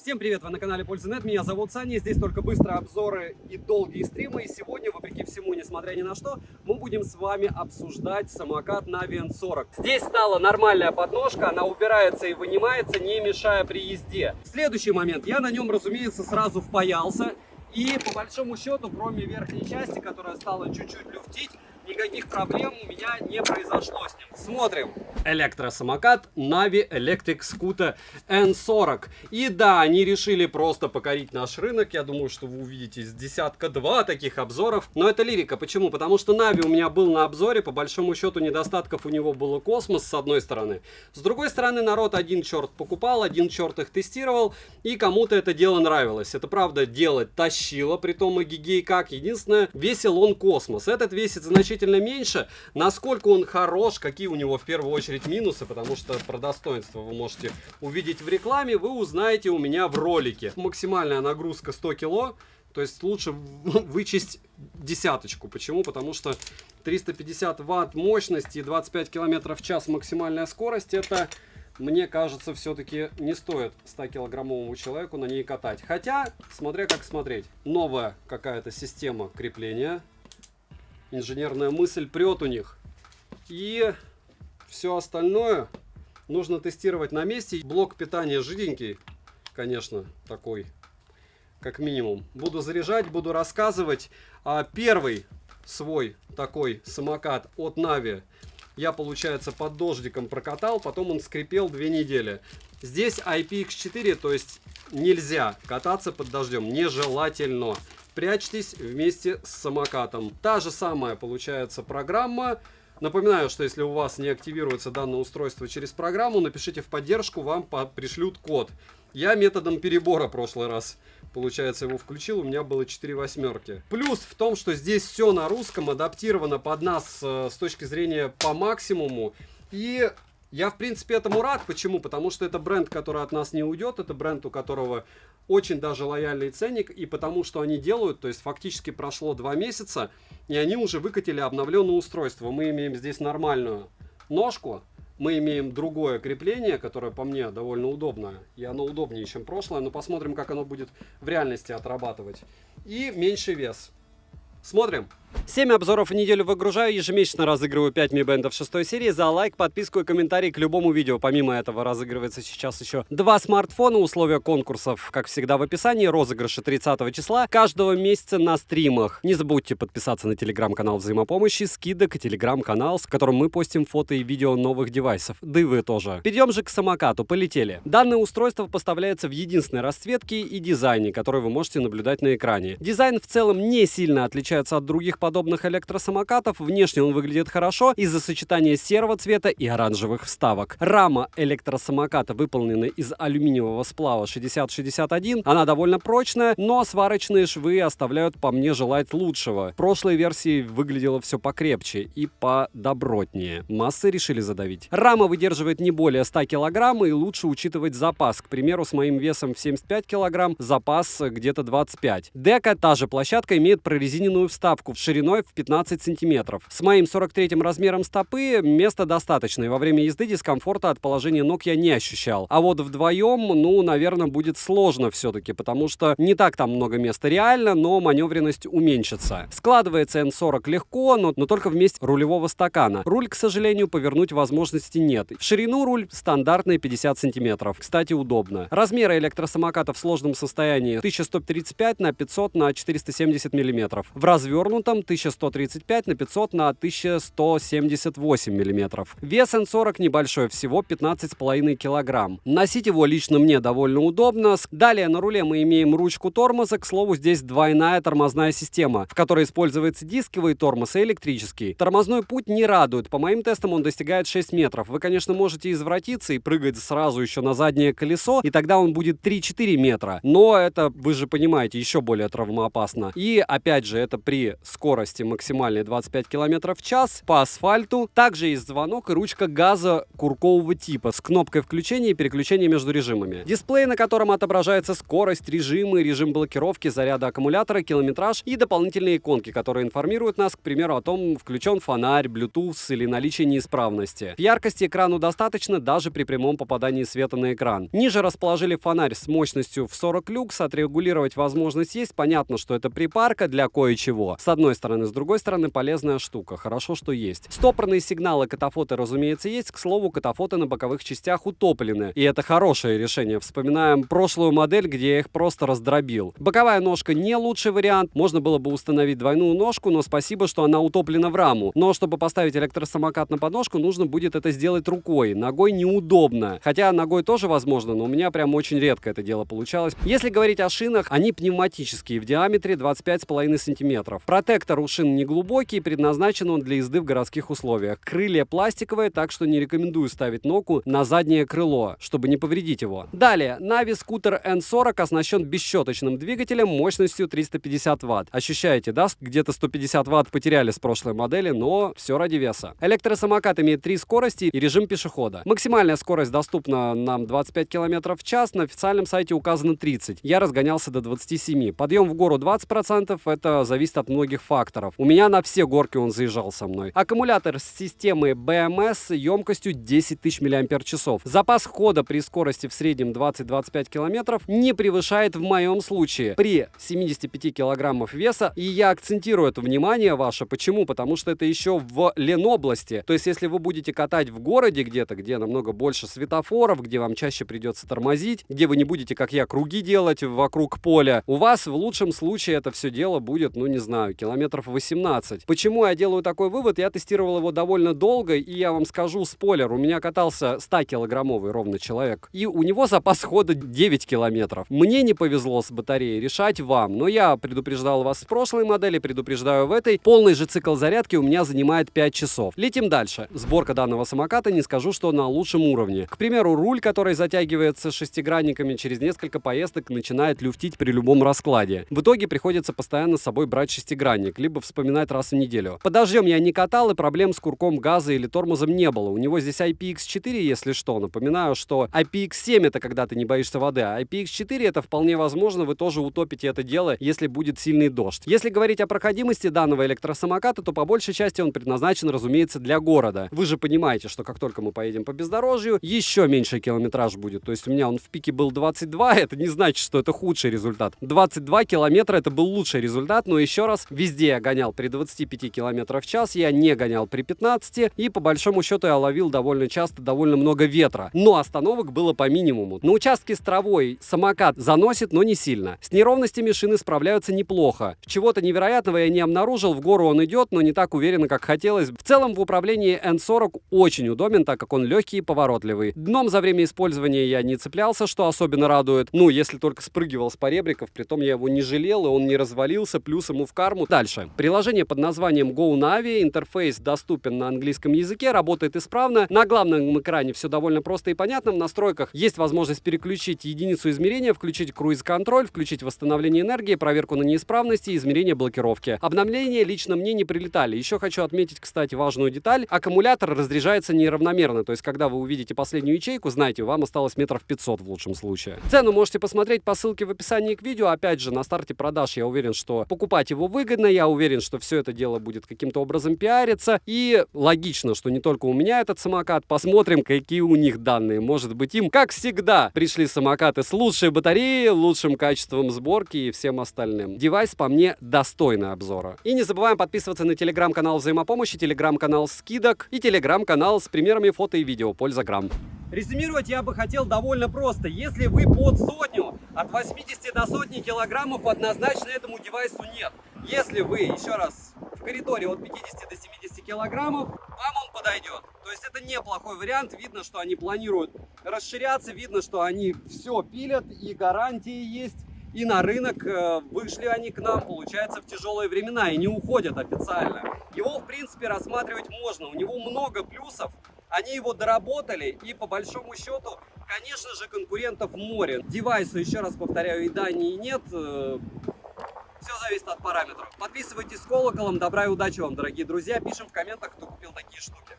Всем привет, вы на канале Польза.нет, меня зовут Саня, здесь только быстрые обзоры и долгие стримы. И сегодня, вопреки всему, несмотря ни на что, мы будем с вами обсуждать самокат Navi N40. Здесь стала нормальная подножка, она убирается и вынимается, не мешая при езде. Следующий момент, я на нем, разумеется, сразу впаялся. И по большому счету, кроме верхней части, которая стала чуть-чуть люфтить, никаких проблем у меня не произошло с ним. Смотрим. Электросамокат Navi Electric Scooter N40. И да, они решили просто покорить наш рынок. Я думаю, что вы увидите с десятка-два таких обзоров. Но это лирика. Почему? Потому что Navi у меня был на обзоре. По большому счету недостатков у него было космос, с одной стороны. С другой стороны, народ один черт покупал, один черт их тестировал. И кому-то это дело нравилось. Это правда делать тащило, притом эгегей как. Единственное, весил он космос. Этот весит значительно меньше. Насколько он хорош, какие у него в первую очередь минусы, потому что про достоинство вы можете увидеть в рекламе, вы узнаете у меня в ролике. Максимальная нагрузка 100 кило, то есть лучше вычесть десяточку. Почему? Потому что 350 ватт мощности и 25 километров в час максимальная скорость, это, мне кажется, все-таки не стоит 100-килограммовому человеку на ней катать. Хотя, смотря как смотреть. Новая какая-то система крепления. Инженерная мысль прет у них. И все остальное нужно тестировать на месте. Блок питания жиденький, конечно, такой, как минимум. Буду заряжать, буду рассказывать. Первый свой такой самокат от Navi я, получается, под дождиком прокатал. Потом он скрипел 2 недели. Здесь IPX4, то есть нельзя кататься под дождем. Нежелательно. Прячьтесь вместе с самокатом. Та же самая получается программа. Напоминаю, что если у вас не активируется данное устройство через программу, напишите в поддержку, вам пришлют код. Я методом перебора в прошлый раз, получается, его включил, у меня было 4 восьмерки. Плюс в том, что здесь все на русском, адаптировано под нас с точки зрения по максимуму. И я, в принципе, этому рад. Почему? Потому что это бренд, который от нас не уйдет. Это бренд, у которого очень даже лояльный ценник. И потому что они делают, то есть фактически прошло 2 месяца, и они уже выкатили обновленное устройство. Мы имеем здесь нормальную ножку. Мы имеем другое крепление, которое по мне довольно удобное. И оно удобнее, чем прошлое. Но посмотрим, как оно будет в реальности отрабатывать. И меньший вес. Смотрим. 7 обзоров в неделю выгружаю, ежемесячно разыгрываю 5 ми-бендов 6 серии. За лайк, подписку и комментарий к любому видео. Помимо этого разыгрывается сейчас еще 2 смартфона. Условия конкурсов, как всегда, в описании. Розыгрыши 30 числа каждого месяца на стримах. Не забудьте подписаться на телеграм-канал взаимопомощи, скидок и телеграм-канал, с которым мы постим фото и видео новых девайсов. Да и вы тоже. Перейдем же к самокату. Полетели. Данное устройство поставляется в единственной расцветке и дизайне, который вы можете наблюдать на экране. Дизайн в целом не сильно отличается от других подобных электросамокатов. Внешне он выглядит хорошо из-за сочетания серого цвета и оранжевых вставок. Рама электросамоката выполнена из алюминиевого сплава 6061. Она довольно прочная, но сварочные швы оставляют по мне желать лучшего. В прошлой версии выглядело все покрепче и подобротнее. Массы решили задавить. Рама выдерживает не более 100 килограмм, и лучше учитывать запас. К примеру, с моим весом в 75 килограмм запас где-то 25. Дека, та же площадка, имеет прорезиненную вставку в шириной в 15 сантиметров. С моим 43-м размером стопы места достаточно, и во время езды дискомфорта от положения ног я не ощущал. А вот вдвоем, наверное, будет сложно все-таки, потому что не так там много места реально, но маневренность уменьшится. Складывается N40 легко, но только вместе рулевого стакана. Руль, к сожалению, повернуть возможности нет. В ширину руль стандартный 50 сантиметров. Кстати, удобно. Размеры электросамоката в сложном состоянии 1135 на 500 на 470 миллиметров. В развернутом 1135 на 500 на 1178 миллиметров. Вес N40 небольшой, всего 15,5 килограмм. Носить его лично мне довольно удобно. Далее на руле мы имеем ручку тормоза. К слову, здесь двойная тормозная система, в которой используется дисковый тормоз и электрический. Тормозной путь не радует. По моим тестам он достигает 6 метров. Вы, конечно, можете извратиться и прыгать сразу еще на заднее колесо, и тогда он будет 3-4 метра. Но это, вы же понимаете, еще более травмоопасно. И, опять же, это при скорости скорости максимальной 25 км в час по асфальту. Также есть звонок и ручка газа куркового типа с кнопкой включения и переключения между режимами. Дисплей, на котором отображается скорость, режимы, режим блокировки, заряда аккумулятора, километраж и дополнительные иконки, которые информируют нас, к примеру, о том, включен фонарь, Bluetooth или наличие неисправности. Яркости экрану достаточно даже при прямом попадании света на экран. Ниже расположили фонарь с мощностью в 40 люкс, отрегулировать возможность есть. Понятно, что это припарка для кое-чего. С одной стороны, с другой стороны, полезная штука. Хорошо, что есть. Стопорные сигналы катафоты, разумеется, есть. К слову, катафоты на боковых частях утоплены. И это хорошее решение. Вспоминаем прошлую модель, где я их просто раздробил. Боковая ножка не лучший вариант. Можно было бы установить двойную ножку, но спасибо, что она утоплена в раму. Но чтобы поставить электросамокат на подножку, нужно будет это сделать рукой. Ногой неудобно. Хотя ногой тоже возможно, но у меня прям очень редко это дело получалось. Если говорить о шинах, они пневматические, в диаметре 25,5 см. Протектор у шин не глубокий, предназначен он для езды в городских условиях. Крылья пластиковые, так что не рекомендую ставить ногу на заднее крыло, чтобы не повредить его. Далее, Navi скутер N40 оснащен бесщеточным двигателем мощностью 350 Вт. Ощущаете, да? Где-то 150 Вт потеряли с прошлой модели, но все ради веса. Электросамокат имеет 3 скорости и режим пешехода. Максимальная скорость доступна нам 25 км в час, на официальном сайте указано 30. Я разгонялся до 27. Подъем в гору 20%, это зависит от многих факторов. У меня на все горки он заезжал со мной. Аккумулятор с системой BMS емкостью 10 тысяч мАч. Запас хода при скорости в среднем 20-25 км не превышает в моем случае при 75 кг веса. И я акцентирую это внимание ваше. Почему? Потому что это еще в Ленобласти. То есть, если вы будете катать в городе где-то, где намного больше светофоров, где вам чаще придется тормозить, где вы не будете, как я, круги делать вокруг поля, у вас в лучшем случае это все дело будет, ну не знаю, километров 18. Почему я делаю такой вывод? Я тестировал его довольно долго, и я вам скажу спойлер, у меня катался 100-килограммовый ровно человек, и у него запас хода 9 километров. Мне не повезло с батареей, решать вам, но я предупреждал вас с прошлой модели, предупреждаю в этой. Полный же цикл зарядки у меня занимает 5 часов. Летим дальше. Сборка данного самоката, не скажу, что на лучшем уровне. К примеру, руль, который затягивается шестигранниками, через несколько поездок начинает люфтить при любом раскладе. В итоге приходится постоянно с собой брать шестигранник, либо вспоминать раз в неделю. Под дождем я не катал, и проблем с курком газа или тормозом не было. У него здесь IPX4, если что. Напоминаю, что IPX7 это когда ты не боишься воды, а IPX4 это вполне возможно, вы тоже утопите это дело, если будет сильный дождь. Если говорить о проходимости данного электросамоката, то по большей части он предназначен, разумеется, для города. Вы же понимаете, что как только мы поедем по бездорожью, еще меньше километраж будет. То есть у меня он в пике был 22, это не значит, что это худший результат. 22 километра это был лучший результат, но еще раз, везде я гонял при 25 км в час, я не гонял при 15, и по большому счету я ловил довольно часто довольно много ветра. Но остановок было по минимуму. На участке с травой самокат заносит, но не сильно. С неровностями шины справляются неплохо. Чего-то невероятного я не обнаружил, в гору он идет, но не так уверенно, как хотелось. В целом в управлении N40 очень удобен, так как он легкий и поворотливый. Дном за время использования я не цеплялся, что особенно радует. Ну, если только спрыгивал с поребриков, притом я его не жалел, и он не развалился, плюс ему в карму. Дальше. Приложение под названием GoNavi, интерфейс доступен на английском языке, работает исправно. На главном экране все довольно просто и понятно. В настройках есть возможность переключить единицу измерения, включить круиз-контроль, включить восстановление энергии, проверку на неисправности и измерение блокировки. Обновления лично мне не прилетали. Еще хочу отметить, кстати, важную деталь. Аккумулятор разряжается неравномерно. То есть, когда вы увидите последнюю ячейку, знаете, вам осталось метров 500 в лучшем случае. Цену можете посмотреть по ссылке в описании к видео. Опять же, на старте продаж я уверен, что покупать его выгодно. Я уверен, что все это дело будет каким-то образом пиариться. И логично, что не только у меня этот самокат. Посмотрим, какие у них данные. Может быть, им, как всегда, пришли самокаты с лучшей батареей, лучшим качеством сборки и всем остальным. Девайс, по мне, достойный обзора. И не забываем подписываться на телеграм-канал взаимопомощи, телеграм-канал скидок и телеграм-канал с примерами фото и видео. Польза грамм. Резюмировать я бы хотел довольно просто. Если вы под сотню, от 80 до сотни килограммов однозначно этому девайсу нет. Если вы, еще раз, в коридоре от 50 до 70 килограммов, вам он подойдет. То есть это неплохой вариант. Видно, что они планируют расширяться, видно, что они все пилят, и гарантии есть. И на рынок вышли они к нам, получается, в тяжелые времена и не уходят официально. Его, в принципе, рассматривать можно. У него много плюсов. Они его доработали, и по большому счету, конечно же, конкурентов море. Девайсу, еще раз повторяю, и да, и нет. Все зависит от параметров. Подписывайтесь с колоколом. Добра и удачи вам, дорогие друзья. Пишем в комментах, кто купил такие штуки.